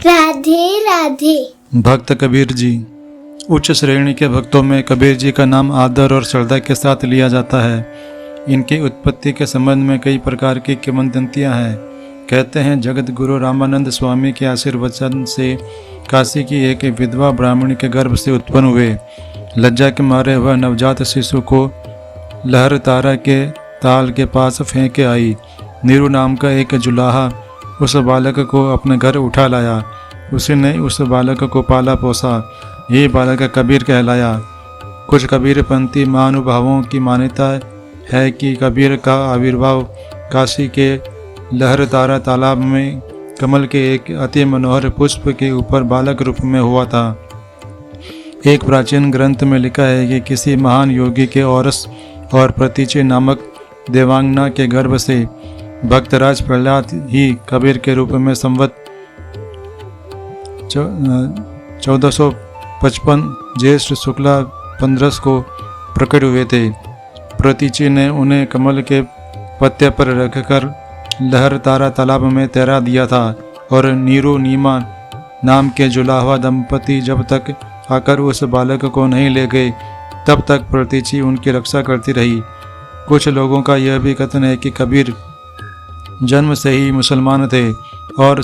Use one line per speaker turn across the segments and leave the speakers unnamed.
राधे राधे।
भक्त कबीर जी। उच्च श्रेणी के भक्तों में कबीर जी का नाम आदर और श्रद्धा के साथ लिया जाता है। इनकी उत्पत्ति के संबंध में कई प्रकार की किंवदंतियां हैं। कहते हैं जगत गुरु रामानंद स्वामी के आशीर्वचन से काशी की एक विधवा ब्राह्मणी के गर्भ से उत्पन्न हुए। लज्जा के मारे वह नवजात शिशु को लहर तारा के ताल के पास फेंक के आई। नीरू नाम का एक जुलाहा उस बालक को अपने घर उठा लाया। उसी ने उस बालक को पाला पोसा। ये बालक कबीर कहलाया। कुछ कबीरपंथी महानुभावों की मान्यता है कि कबीर का आविर्भाव काशी के लहर तारा तालाब में कमल के एक अति मनोहर पुष्प के ऊपर बालक रूप में हुआ था। एक प्राचीन ग्रंथ में लिखा है कि किसी महान योगी के औरस और प्रतीचे नामक देवांगना के गर्भ से भक्तराज प्रहलाद ही कबीर के रूप में संवत 1455 ज्येष्ठ शुक्ला 15 को प्रकट हुए थे। प्रतीची ने उन्हें कमल के पत्ते पर रखकर लहर तारा तालाब में तैरा दिया था और नीरू नीमा नाम के जुलाहा दंपति जब तक आकर उस बालक को नहीं ले गए तब तक प्रतीची उनकी रक्षा करती रही। कुछ लोगों का यह भी कथन है कि कबीर जन्म से ही मुसलमान थे और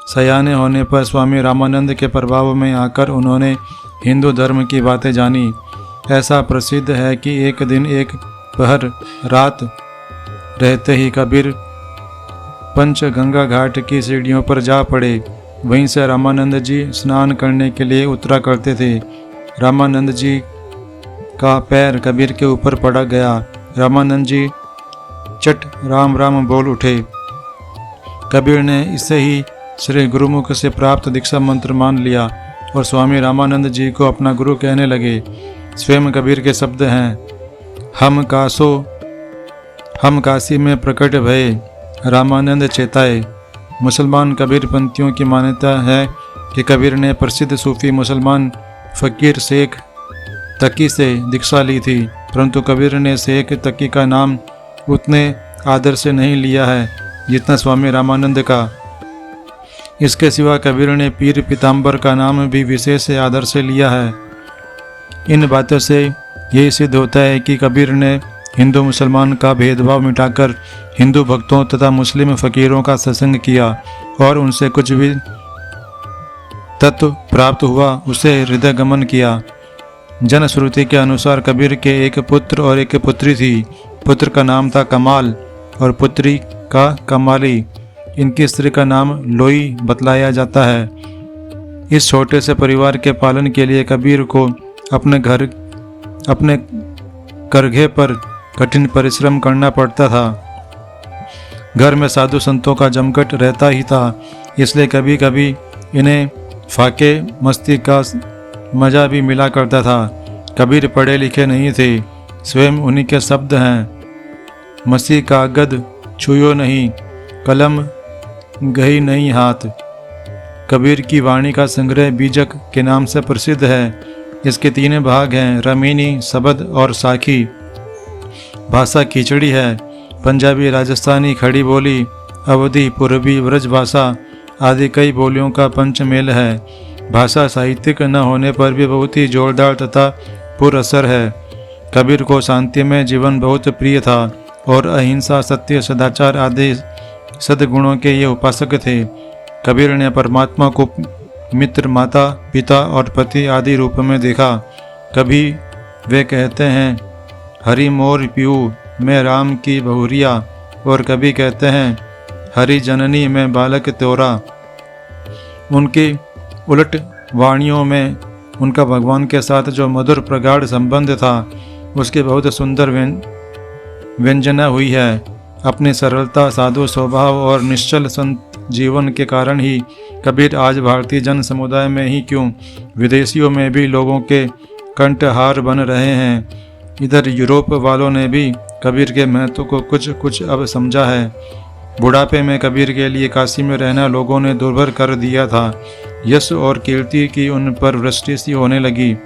सयाने होने पर स्वामी रामानंद के प्रभाव में आकर उन्होंने हिंदू धर्म की बातें जानी। ऐसा प्रसिद्ध है कि एक दिन एक पहर रात रहते ही कबीर पंचगंगा घाट की सीढ़ियों पर जा पड़े। वहीं से रामानंद जी स्नान करने के लिए उतरा करते थे। रामानंद जी का पैर कबीर के ऊपर पड़ा गया। रामानंद जी चट राम राम बोल उठे। कबीर ने इसे ही श्री गुरुमुख से प्राप्त दीक्षा मंत्र मान लिया और स्वामी रामानंद जी को अपना गुरु कहने लगे। स्वयं कबीर के शब्द हैं, हम काशी में प्रकट भये, रामानंद चेताए। मुसलमान कबीरपंथियों की मान्यता है कि कबीर ने प्रसिद्ध सूफी मुसलमान फ़कीर शेख तकी से दीक्षा ली थी, परंतु कबीर ने शेख तकी का नाम उतने आदर से नहीं लिया है जितना स्वामी रामानंद का। इसके सिवा कबीर ने पीर पीताम्बर का नाम भी विशेष आदर से लिया है। इन बातों से यही सिद्ध होता है कि कबीर ने हिंदू मुसलमान का भेदभाव मिटाकर हिंदू भक्तों तथा मुस्लिम फ़कीरों का सत्संग किया और उनसे कुछ भी तत्व प्राप्त हुआ उसे हृदय गमन किया। जनश्रुति के अनुसार कबीर के एक पुत्र और एक पुत्री थी। पुत्र का नाम था कमाल और पुत्री का कमाली। इनकी स्त्री का नाम लोई बतलाया जाता है। इस छोटे से परिवार के पालन के लिए कबीर को अपने करघे पर कठिन परिश्रम करना पड़ता था। घर में साधु संतों का जमघट रहता ही था, इसलिए कभी कभी इन्हें फाके मस्ती का मज़ा भी मिला करता था। कबीर पढ़े लिखे नहीं थे। स्वयं उन्हीं के शब्द हैं, मसीह का गद छुयो नहीं, कलम गही नहीं हाथ। कबीर की वाणी का संग्रह बीजक के नाम से प्रसिद्ध है। इसके 3 भाग हैं, रमीनी, शबद और साखी। भाषा खिचड़ी है। पंजाबी, राजस्थानी, खड़ी बोली, अवधी, पूर्वी, ब्रज भाषा आदि कई बोलियों का पंचमेल है। भाषा साहित्यिक न होने पर भी बहुत ही जोरदार तथा पुरअसर है। कबीर को शांति में जीवन बहुत प्रिय था और अहिंसा, सत्य, सदाचार आदि सद्गुणों के ये उपासक थे। कबीर ने परमात्मा को मित्र, माता, पिता और पति आदि रूप में देखा। कभी वे कहते हैं, हरि मोर पियू मैं राम की बहुरिया, और कभी कहते हैं, हरि जननी मैं बालक तोरा। उनकी उलट वाणियों में उनका भगवान के साथ जो मधुर प्रगाढ़ संबंध था उसकी बहुत सुंदर व्यंजना हुई है। अपनी सरलता, साधु स्वभाव और निश्चल संत जीवन के कारण ही कबीर आज भारतीय जन समुदाय में ही क्यों विदेशियों में भी लोगों के कंठहार बन रहे हैं। इधर यूरोप वालों ने भी कबीर के महत्व को कुछ अब समझा है। बुढ़ापे में कबीर के लिए काशी में रहना लोगों ने दुर्भर कर दिया था। यश और कीर्ति की उन पर वृष्टि सी होने लगी।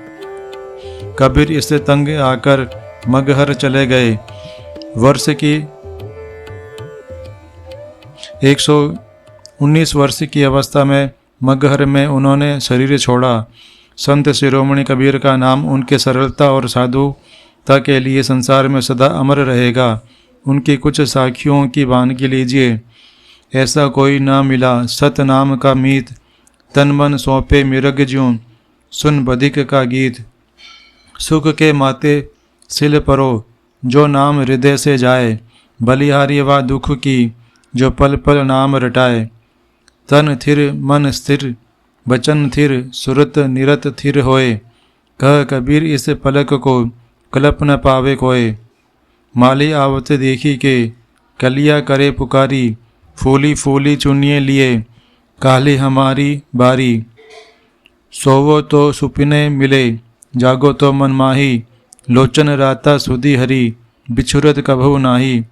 कबीर इससे तंग आकर मगहर चले गए। वर्ष की 119 वर्ष की अवस्था में मगहर में उन्होंने शरीर छोड़ा। संत शिरोमणि कबीर का नाम उनके सरलता और साधुता के लिए संसार में सदा अमर रहेगा। उनकी कुछ साखियों की वानगी लीजिए। ऐसा कोई ना मिला सत नाम का मीत, तन मन सौंपे मिरग ज्यों, सुन बधिक का गीत। सुख के माते सिल परो, जो नाम हृदय से जाए, बलिहारी व दुख की, जो पल पल नाम रटाए। तन थिर मन स्थिर, बचन थिर, सुरत निरत थिर होए, कह कबीर इस पलक को, कल्प न पावे कोय। माली आवत देखी के, कलिया करे पुकारी, फूली फूली चुनिए लिए, काली हमारी बारी। सोवो तो सुपिने मिले, जागो तो मन माही, लोचन राता सुधी हरी, बिछुरत कभू नाही।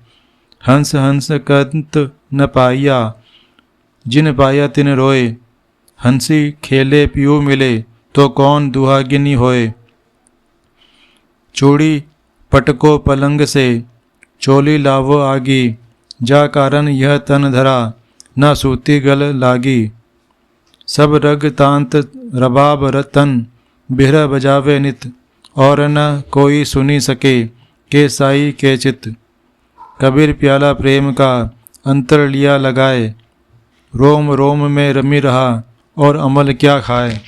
हंस हंस कंत न पाइया, जिन पाया तिन रोए, हंसी खेले पियू मिले, तो कौन दुहागिनी होए। चूड़ी पटको पलंग से, चोली लावो आगी, जा कारण यह तन धरा, न सूती गल लागी। सब रग तांत रबाब रतन, बिरह बजावे नित, और न कोई सुनी सके, के साई के चित। कबीर प्याला प्रेम का अंतर लिया लगाए, रोम रोम में रमी रहा, और अमल क्या खाए।